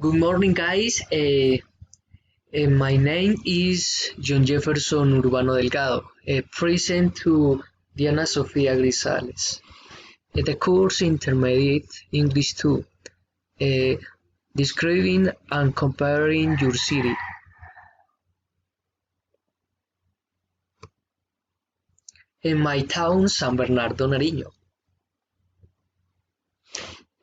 Good morning, guys. My name is John Jefferson Urbano Delgado, present to Diana Sofia Grisales. The course Intermediate English 2, describing and comparing your city. In my town, San Bernardo, Nariño.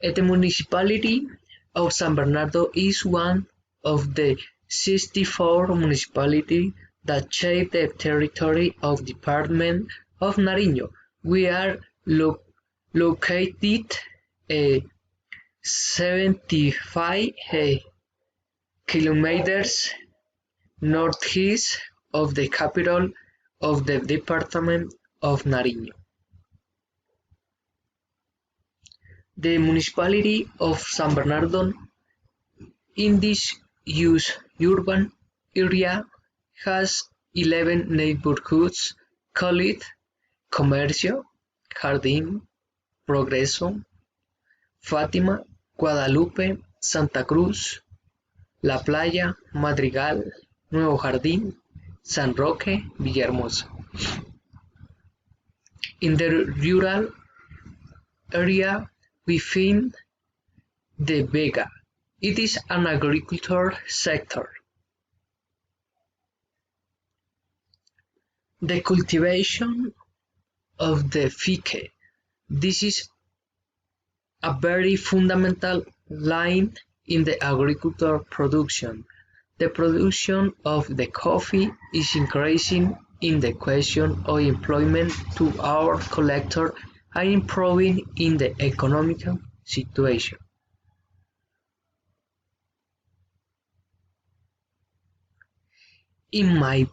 The municipality of San Bernardo is one of the 64 municipalities that shape the territory of the Department of Nariño. We are located 75 kilometers northeast of the capital of the Department of Nariño. The municipality of San Bernardo in this urban area has 11 neighborhoods called Comercio, Jardín, Progreso, Fátima, Guadalupe, Santa Cruz, La Playa, Madrigal, Nuevo Jardín, San Roque, Villahermosa. In the rural area we find the Vega. It is an agricultural sector. The cultivation of the fique. This is a very fundamental line in the agricultural production. The production of the coffee is increasing in the question of employment to our collector and improving in the economic situation. In my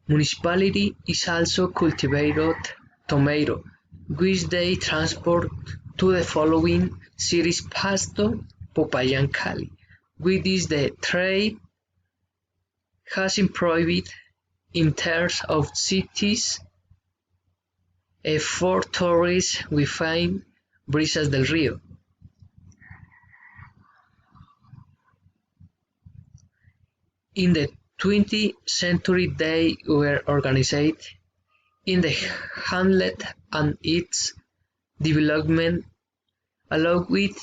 municipality is also cultivated tomato, which they transport to the following cities: Pasto, Popayán, Cali. With this the trade has improved in terms of cities. For tourists we find Brisas del Río. In the 20th century they were organized in the hamlet, and its development along with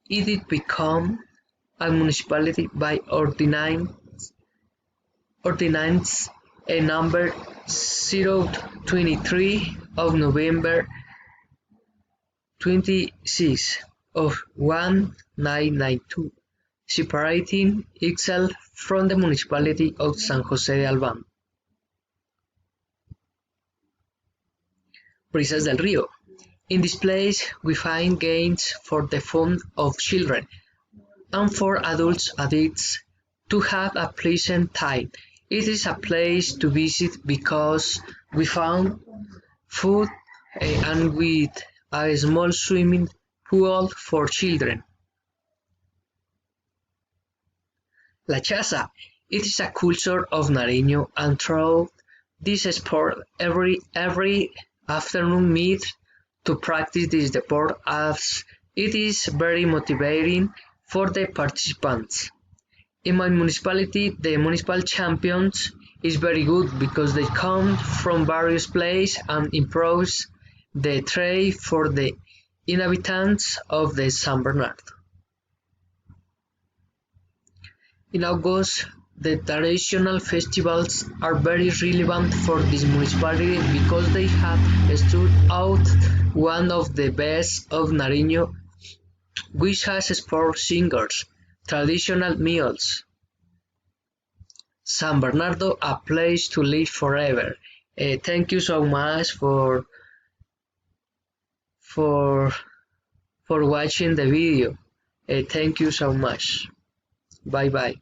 it became a municipality by ordinance number 023 of November 26 of 1992, separating itself from the municipality of San José de Albán. Brisas del Río. In this place we find games for the fun of children and for adults to have a pleasant time. It is a place to visit because we found food and with a small swimming pool for children. La Chaza. It is a culture of Nariño, and through this sport every afternoon meet to practice this sport, as it is very motivating for the participants. In my municipality, the municipal champions is very good because they come from various places and improves the trade for the inhabitants of the San Bernardo. In August, the traditional festivals are very relevant for this municipality because they have stood out one of the best of Nariño, which has sport singers, traditional meals. San Bernardo, a place to live forever. Thank you so much for watching the video. Thank you so much. Bye bye.